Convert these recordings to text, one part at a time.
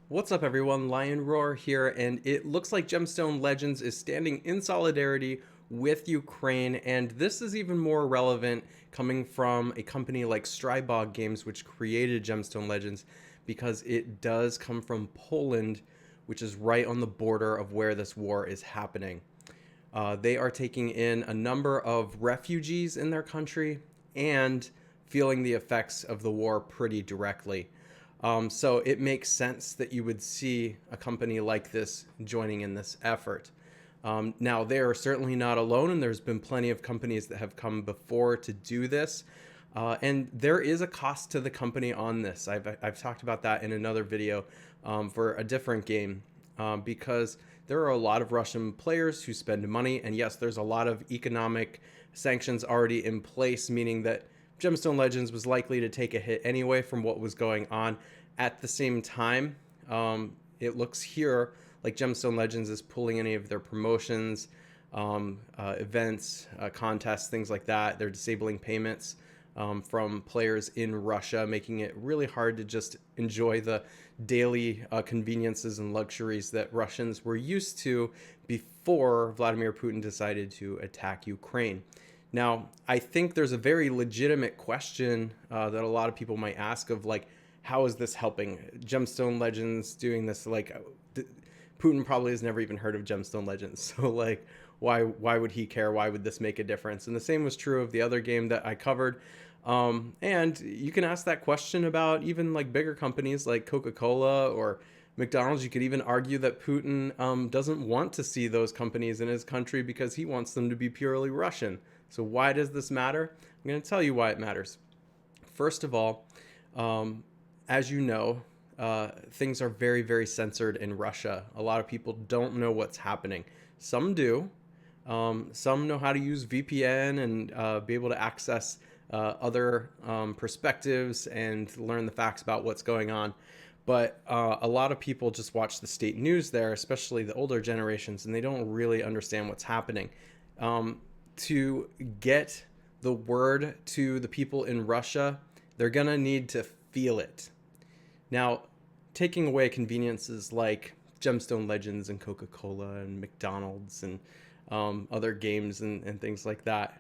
What's up, everyone? Lion Roar here, and it looks like Gemstone Legends is standing in solidarity with Ukraine, and this is even more relevant coming from a company like Strybog Games, which created Gemstone Legends, because it does come from Poland, which is right on the border of where this war is happening. They are taking in a number of refugees in their country and feeling the effects of the war pretty directly. So it makes sense that you would see a company like this joining in this effort. Now, they are certainly not alone, and there's been plenty of companies that have come before to do this. And there is a cost to the company on this. I've talked about that in another video for a different game because there are a lot of Russian players who spend money. And yes, there's a lot of economic sanctions already in place, meaning that Gemstone Legends was likely to take a hit anyway from what was going on. At the same time, it looks here like Gemstone Legends is pulling any of their promotions, events, contests, things like that. They're disabling payments from players in Russia, making it really hard to just enjoy the daily conveniences and luxuries that Russians were used to before Vladimir Putin decided to attack Ukraine. Now, I think there's a very legitimate question that a lot of people might ask of like, how is this helping? Gemstone Legends doing this, like, Putin probably has never even heard of Gemstone Legends. So like, why would he care? Why would this make a difference? And the same was true of the other game that I covered. And you can ask that question about even like bigger companies like Coca-Cola or McDonald's. You could even argue that Putin doesn't want to see those companies in his country because he wants them to be purely Russian. So why does this matter? I'm going to tell you why it matters. First of all, as you know, things are very, very censored in Russia. A lot of people don't know what's happening. Some do. Some know how to use VPN and be able to access other perspectives and learn the facts about what's going on. But a lot of people just watch the state news there, especially the older generations, and they don't really understand what's happening. To get the word to the people in Russia, they're going to need to feel it. Now, taking away conveniences like Gemstone Legends and Coca-Cola and McDonald's and other games and things like that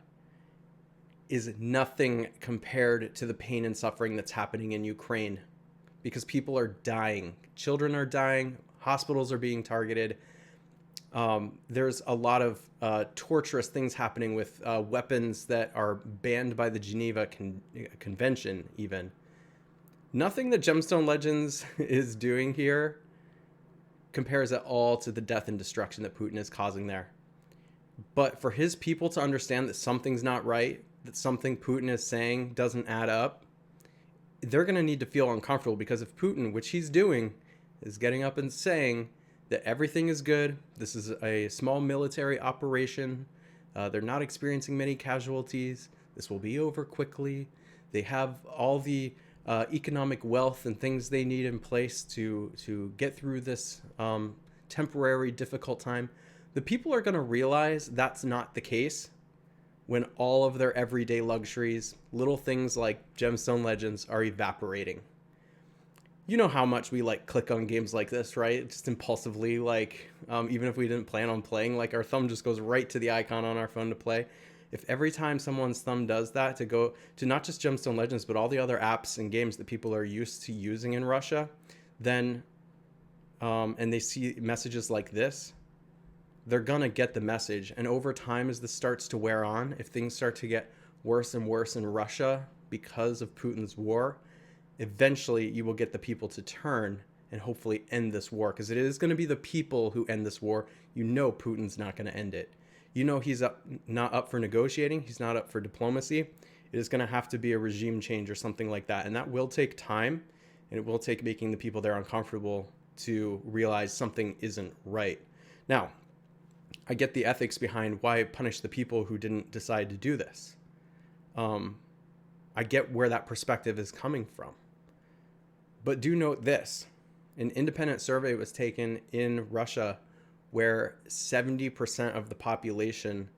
is nothing compared to the pain and suffering that's happening in Ukraine, because people are dying. Children are dying. Hospitals are being targeted. There's a lot of torturous things happening with weapons that are banned by the Geneva Convention even. Nothing that Gemstone Legends is doing here compares at all to the death and destruction that Putin is causing there. But for his people to understand that something's not right, that something Putin is saying doesn't add up, they're going to need to feel uncomfortable, because if Putin, which he's doing, is getting up and saying that everything is good, this is a small military operation, they're not experiencing many casualties, this will be over quickly, they have all the economic wealth and things they need in place to get through this temporary difficult time, the people are going to realize that's not the case when all of their everyday luxuries, little things like Gemstone Legends, are evaporating. You know how much we like click on games like this, right? Just impulsively, like even if we didn't plan on playing, like our thumb just goes right to the icon on our phone to play. If every time someone's thumb does that to go to not just Gemstone Legends, but all the other apps and games that people are used to using in Russia, then and they see messages like this, they're gonna get the message. And over time, as this starts to wear on, if things start to get worse and worse in Russia because of Putin's war, eventually you will get the people to turn and hopefully end this war, because it is going to be the people who end this war. You know Putin's not going to end it. You know he's not up for negotiating. He's not up for diplomacy. It is going to have to be a regime change or something like that. And that will take time, and it will take making the people there uncomfortable to realize something isn't right. Now, I get the ethics behind why punish the people who didn't decide to do this. I get where that perspective is coming from. But do note this. An independent survey was taken in Russia where 70% of the population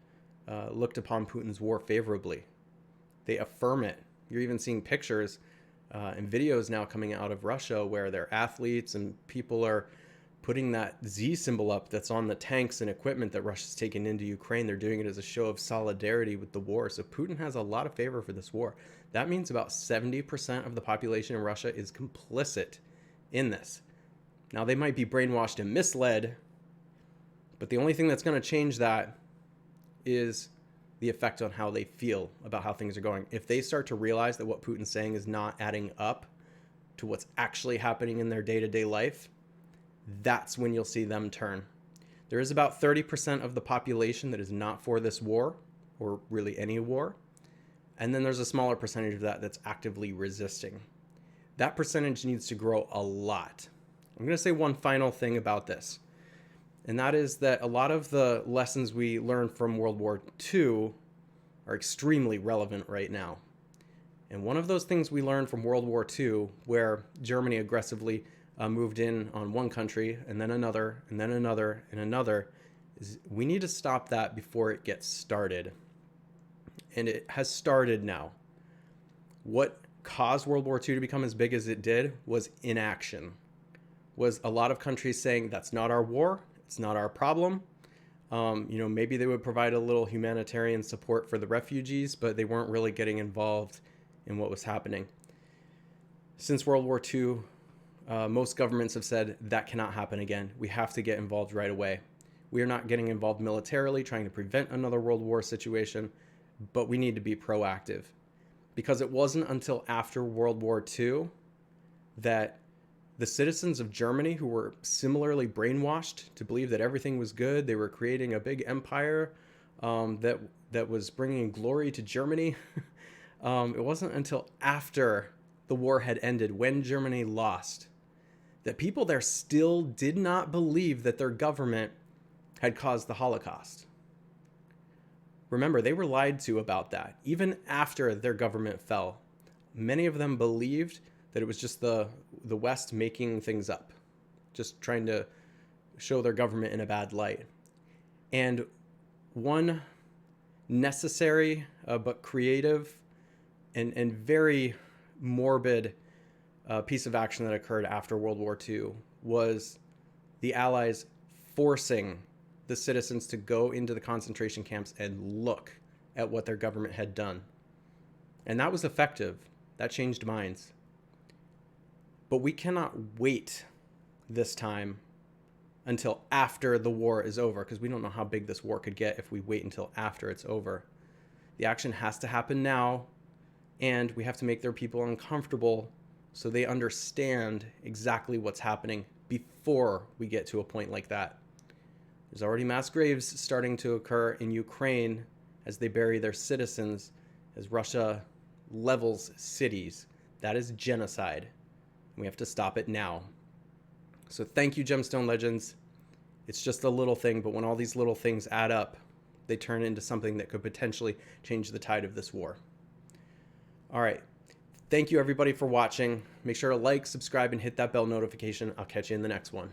looked upon Putin's war favorably. They affirm it. You're even seeing pictures and videos now coming out of Russia where their athletes and people are putting that Z symbol up that's on the tanks and equipment that Russia's taken into Ukraine. They're doing it as a show of solidarity with the war. So Putin has a lot of favor for this war. That means about 70% of the population in Russia is complicit in this. Now, they might be brainwashed and misled, but the only thing that's going to change that is the effect on how they feel about how things are going. If they start to realize that what Putin's saying is not adding up to what's actually happening in their day-to-day life, that's when you'll see them turn. There is about 30% of the population that is not for this war, or really any war. And then there's a smaller percentage of that that's actively resisting. That percentage needs to grow a lot. I'm going to say one final thing about this, and that is that a lot of the lessons we learned from World War II are extremely relevant right now. And one of those things we learned from World War II, where Germany aggressively moved in on one country and then another and then another and another, is we need to stop that before it gets started. And it has started now. What caused World War II to become as big as it did was inaction. Was a lot of countries saying, that's not our war, it's not our problem. Maybe they would provide a little humanitarian support for the refugees, but they weren't really getting involved in what was happening. Since World War II, most governments have said that cannot happen again. We have to get involved right away. We are not getting involved militarily, trying to prevent another World War situation, but we need to be proactive. Because it wasn't until after World War II that the citizens of Germany, who were similarly brainwashed to believe that everything was good, they were creating a big empire that was bringing glory to Germany. It wasn't until after the war had ended, when Germany lost, that people there still did not believe that their government had caused the Holocaust. Remember, they were lied to about that. Even after their government fell, many of them believed that it was just the West making things up, just trying to show their government in a bad light. And one necessary but creative and very morbid piece of action that occurred after World War II was the Allies forcing the citizens to go into the concentration camps and look at what their government had done. And that was effective. That changed minds. But we cannot wait this time until after the war is over, because we don't know how big this war could get if we wait until after it's over. The action has to happen now, and we have to make their people uncomfortable so they understand exactly what's happening before we get to a point like that. There's already mass graves starting to occur in Ukraine as they bury their citizens, as Russia levels cities. That is genocide. We have to stop it now. So thank you, Gemstone Legends. It's just a little thing, but when all these little things add up, they turn into something that could potentially change the tide of this war. All right. Thank you, everybody, for watching. Make sure to like, subscribe, and hit that bell notification. I'll catch you in the next one.